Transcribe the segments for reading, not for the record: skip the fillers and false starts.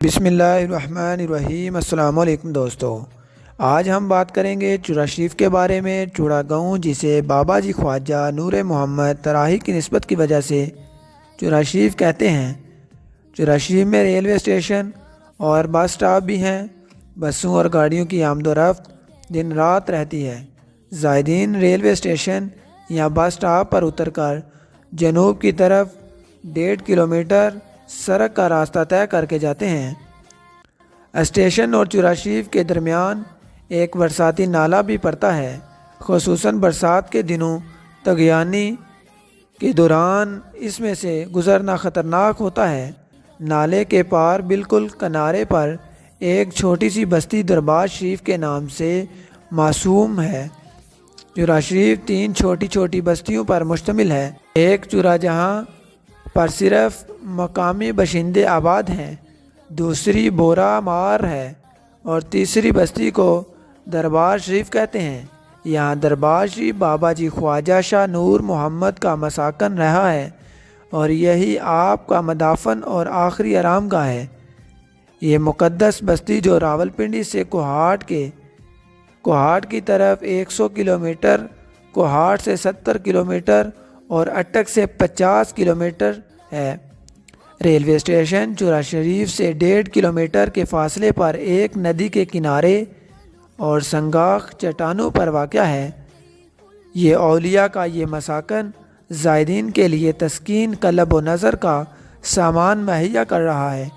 بسم اللہ الرحمن الرحیم۔ السلام علیکم دوستو، آج ہم بات کریں گے چورا شریف کے بارے میں۔ چورا گاؤں، جسے بابا جی خواجہ نور محمد تراہی کی نسبت کی وجہ سے چورا شریف کہتے ہیں۔ چورا شریف میں ریلوے اسٹیشن اور بس سٹاپ بھی ہیں۔ بسوں اور گاڑیوں کی آمد و رفت دن رات رہتی ہے۔ زائرین ریلوے اسٹیشن یا بس سٹاپ پر اتر کر جنوب کی طرف 1.5 کلومیٹر سڑک کا راستہ طے کر کے جاتے ہیں۔ اسٹیشن اور چورا شریف کے درمیان ایک برساتی نالہ بھی پڑتا ہے۔ خصوصاً برسات کے دنوں طغیانی کے دوران اس میں سے گزرنا خطرناک ہوتا ہے۔ نالے کے پار بالکل کنارے پر ایک چھوٹی سی بستی دربار شریف کے نام سے موسوم ہے۔ چورا شریف 3 چھوٹی چھوٹی بستیوں پر مشتمل ہے۔ ایک چورا جہاں پر صرف مقامی باشندے آباد ہیں، دوسری بورا مار ہے اور تیسری بستی کو دربار شریف کہتے ہیں۔ یہاں دربار شریف بابا جی خواجہ شاہ نور محمد کا مسکن رہا ہے اور یہی آپ کا مدفن اور آخری آرام گاہ ہے۔ یہ مقدس بستی جو راولپنڈی سے کوہاٹ کی طرف 100 کلومیٹر، کوہاٹ سے 70 کلومیٹر اور اٹک سے 50 کلومیٹر ہے۔ ریلوے اسٹیشن چورا شریف سے 1.5 کلومیٹر کے فاصلے پر ایک ندی کے کنارے اور سنگاخ چٹانوں پر واقع ہے۔ یہ اولیاء کا یہ مسکن زائرین کے لیے تسکین، قلب و نظر کا سامان مہیا کر رہا ہے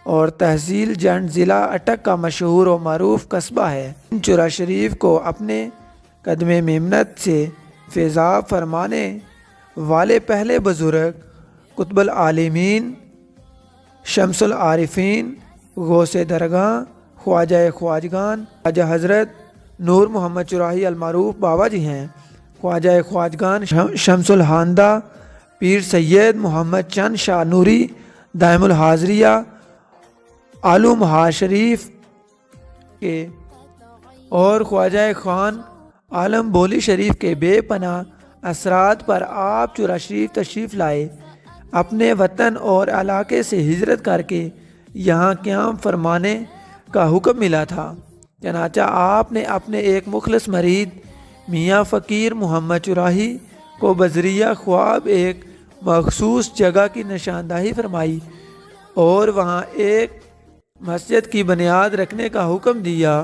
اور تحصیل جنڈ ضلع اٹک کا مشہور و معروف قصبہ ہے۔ چورا شریف کو اپنے قدم میمنت سے فیضاب فرمانے والے پہلے بزرگ قطب العالمین، شمس العارفین، غوث درگاہ، خواجہ خواجگان، خواجہ حضرت نور محمد چراہی المعروف بابا جی ہیں۔ خواجہ خواجگان شمس الہندہ پیر سید محمد چند شاہ نوری دائم الحاضریہ آلو مہار شریف کے اور خواجہ خان عالم بولی شریف کے بے پناہ اثرات پر آپ چورا شریف تشریف لائے۔ اپنے وطن اور علاقے سے ہجرت کر کے یہاں قیام فرمانے کا حکم ملا تھا، چنانچہ آپ نے اپنے ایک مخلص مرید میاں فقیر محمد چراہی کو بذریعہ خواب ایک مخصوص جگہ کی نشاندہی فرمائی اور وہاں ایک مسجد کی بنیاد رکھنے کا حکم دیا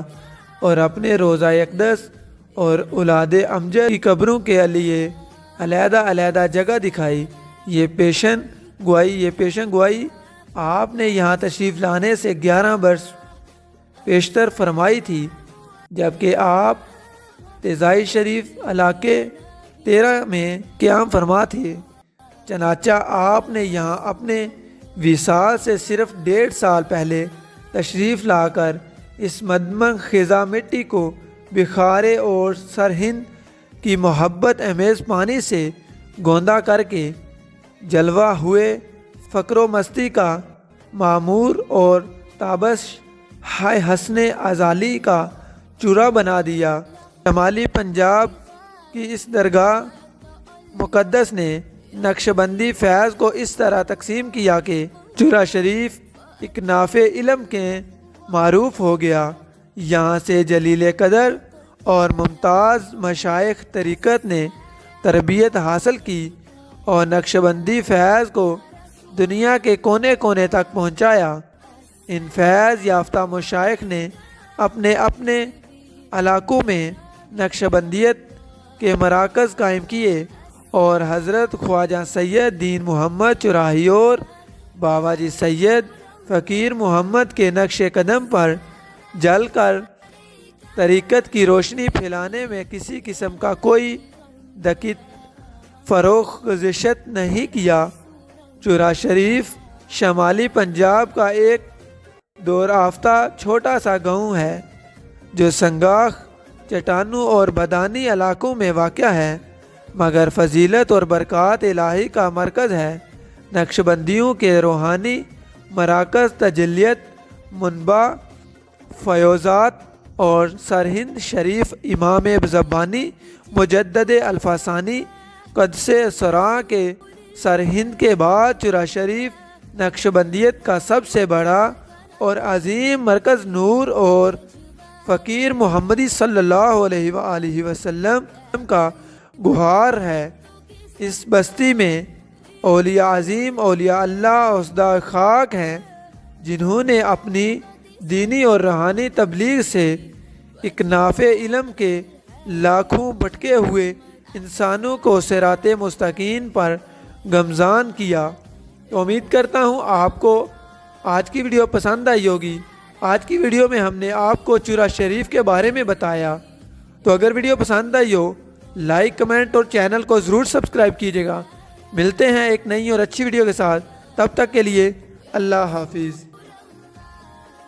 اور اپنے روضہ اقدس اور اولاد امجد کی قبروں کے لیے علیحدہ علیحدہ جگہ دکھائی۔ یہ پیشن گوئی آپ نے یہاں تشریف لانے سے 11 برس پیشتر فرمائی تھی، جبکہ آپ تیزائی شریف علاقے 13 میں قیام فرما تھے۔ چنانچہ آپ نے یہاں اپنے وصال سے صرف 1.5 سال پہلے تشریف لا کر اس مدمن خزاں مٹی کو بخارے اور سرہند کی محبت امیز پانی سے گوندا کر کے جلوہ ہوئے فقر و مستی کا معمور اور تابش حسن ازالی کا چورا بنا دیا۔ شمالی پنجاب کی اس درگاہ مقدس نے نقشبندی فیض کو اس طرح تقسیم کیا کہ چورا شریف اکناف علم کے معروف ہو گیا۔ یہاں سے جلیل قدر اور ممتاز مشائخ طریقت نے تربیت حاصل کی اور نقشبندی فیض کو دنیا کے کونے کونے تک پہنچایا۔ ان فیض یافتہ مشائخ نے اپنے اپنے علاقوں میں نقشبندیت کے مراکز قائم کیے اور حضرت خواجہ سید دین محمد چراہی اور بابا جی سید فقیر محمد کے نقش قدم پر جل کر طریقت کی روشنی پھیلانے میں کسی قسم کا کوئی دقت فروغزشت نہیں کیا۔ چورا شریف شمالی پنجاب کا ایک دور یافتہ چھوٹا سا گاؤں ہے جو سنگاخ چٹانوں اور بدانی علاقوں میں واقع ہے، مگر فضیلت اور برکات الہی کا مرکز ہے۔ نقشبندیوں کے روحانی مراکز تجلیت، منبع، فیوزات اور سرہند شریف امام زبانی مجدد الفسانی قدس سراں کے سرہند کے بعد چورا شریف نقشبندیت کا سب سے بڑا اور عظیم مرکز نور اور فقیر محمدی صلی اللہ علیہ وآلہ وسلم کا گہار ہے۔ اس بستی میں اولیاء عظیم اولیاء اللہ اسدہ خاک ہیں جنہوں نے اپنی دینی اور روحانی تبلیغ سے اکناف علم کے لاکھوں بھٹکے ہوئے انسانوں کو صراط مستقیم پر گامزن کیا۔ امید کرتا ہوں آپ کو آج کی ویڈیو پسند آئی ہوگی۔ آج کی ویڈیو میں ہم نے آپ کو چورا شریف کے بارے میں بتایا، تو اگر ویڈیو پسند آئی ہو لائک کمنٹ اور چینل کو ضرور سبسکرائب کیجیے گا۔ ملتے ہیں ایک نئی اور اچھی ویڈیو کے ساتھ، تب تک کے لیے اللہ حافظ۔